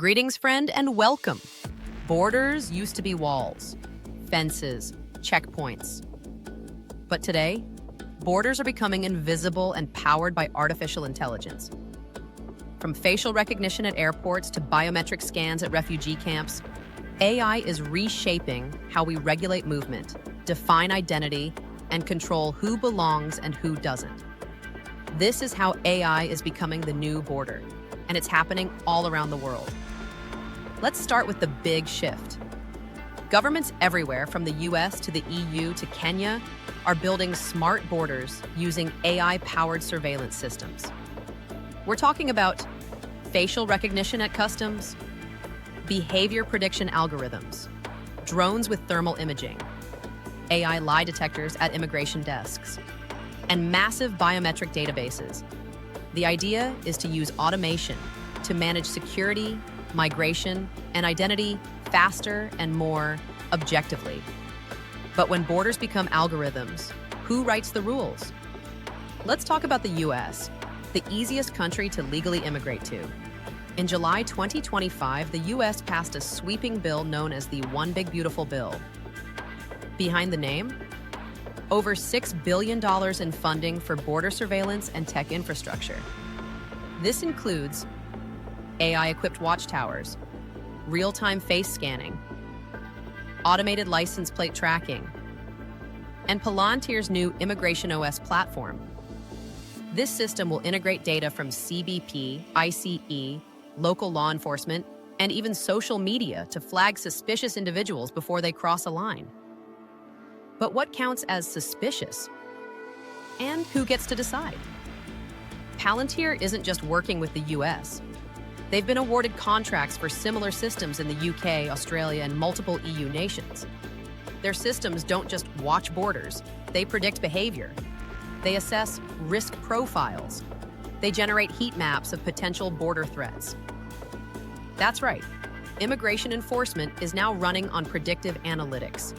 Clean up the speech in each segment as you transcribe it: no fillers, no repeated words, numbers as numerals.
Greetings, friend, and welcome. Borders used to be walls, fences, checkpoints. But today, borders are becoming invisible and powered by artificial intelligence. From facial recognition at airports to biometric scans at refugee camps, AI is reshaping how we regulate movement, define identity, and control who belongs and who doesn't. This is how AI is becoming the new border, and it's happening all around the world. Let's start with the big shift. Governments everywhere, from the US to the EU to Kenya, are building smart borders using AI-powered surveillance systems. We're talking about facial recognition at customs, behavior prediction algorithms, drones with thermal imaging, AI lie detectors at immigration desks, and massive biometric databases. The idea is to use automation to manage security, migration, and identity faster and more objectively. But when borders become algorithms, who writes the rules? Let's talk about the US, the easiest country to legally immigrate to. In July 2025, the US passed a sweeping bill known as the One Big Beautiful Bill. Behind the name? Over $6 billion in funding for border surveillance and tech infrastructure. This includes AI-equipped watchtowers, real-time face scanning, automated license plate tracking, and Palantir's new Immigration OS platform. This system will integrate data from CBP, ICE, local law enforcement, and even social media to flag suspicious individuals before they cross a line. But what counts as suspicious? And who gets to decide? Palantir isn't just working with the US. They've been awarded contracts for similar systems in the UK, Australia, and multiple EU nations. Their systems don't just watch borders, they predict behavior. They assess risk profiles. They generate heat maps of potential border threats. That's right, immigration enforcement is now running on predictive analytics,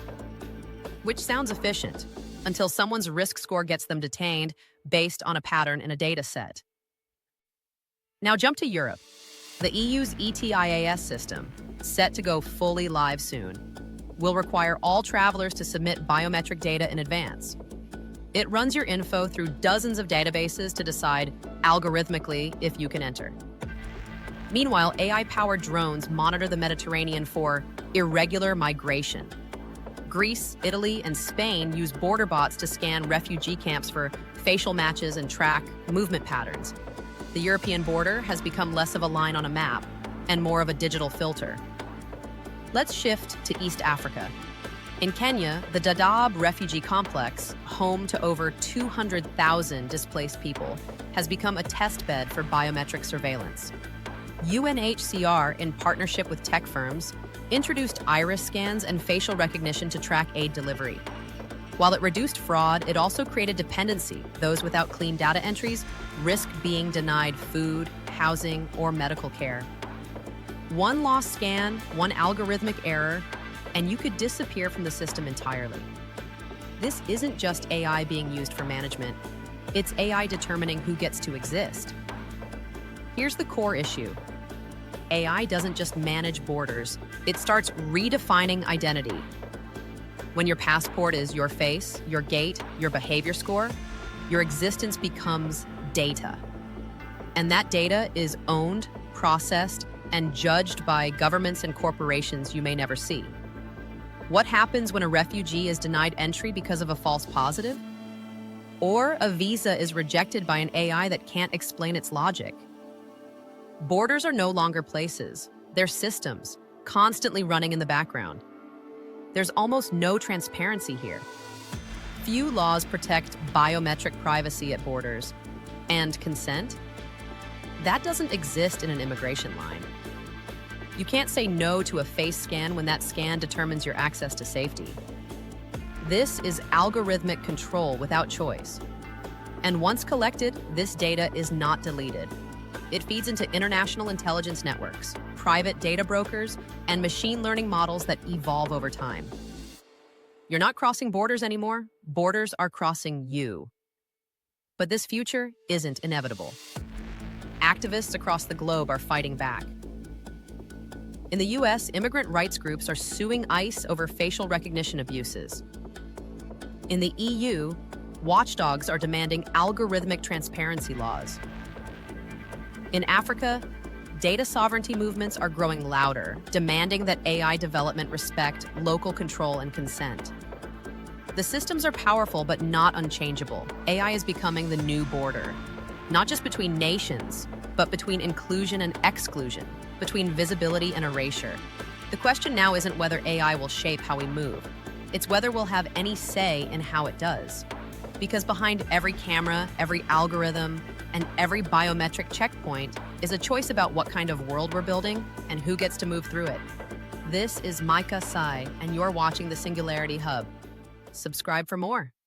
which sounds efficient until someone's risk score gets them detained based on a pattern in a data set. Now jump to Europe. The EU's ETIAS system, set to go fully live soon, will require all travelers to submit biometric data in advance. It runs your info through dozens of databases to decide algorithmically if you can enter. Meanwhile, AI-powered drones monitor the Mediterranean for irregular migration. Greece, Italy, and Spain use border bots to scan refugee camps for facial matches and track movement patterns. The European border has become less of a line on a map and more of a digital filter. Let's shift to East Africa. In Kenya, the Dadaab refugee complex, home to over 200,000 displaced people, has become a test bed for biometric surveillance. UNHCR, in partnership with tech firms, introduced iris scans and facial recognition to track aid delivery. While it reduced fraud, it also created dependency. Those without clean data entries risk being denied food, housing, or medical care. One lost scan, one algorithmic error, and you could disappear from the system entirely. This isn't just AI being used for management, it's AI determining who gets to exist. Here's the core issue. AI doesn't just manage borders, it starts redefining identity. When your passport is your face, your gait, your behavior score, your existence becomes data. And that data is owned, processed, and judged by governments and corporations you may never see. What happens when a refugee is denied entry because of a false positive? Or a visa is rejected by an AI that can't explain its logic? Borders are no longer places, they're systems, constantly running in the background. There's almost no transparency here. Few laws protect biometric privacy at borders. And consent? That doesn't exist in an immigration line. You can't say no to a face scan when that scan determines your access to safety. This is algorithmic control without choice. And once collected, this data is not deleted. It feeds into international intelligence networks, private data brokers, and machine learning models that evolve over time. You're not crossing borders anymore. Borders are crossing you. But this future isn't inevitable. Activists across the globe are fighting back. In the US, immigrant rights groups are suing ICE over facial recognition abuses. In the EU, watchdogs are demanding algorithmic transparency laws. In Africa, data sovereignty movements are growing louder, demanding that AI development respect local control and consent. The systems are powerful but not unchangeable. AI is becoming the new border, not just between nations, but between inclusion and exclusion, between visibility and erasure. The question now isn't whether AI will shape how we move. It's whether we'll have any say in how it does. Because behind every camera, every algorithm, and every biometric checkpoint is a choice about what kind of world we're building and who gets to move through it. This is Micah Sai, and you're watching the Singularity Hub. Subscribe for more.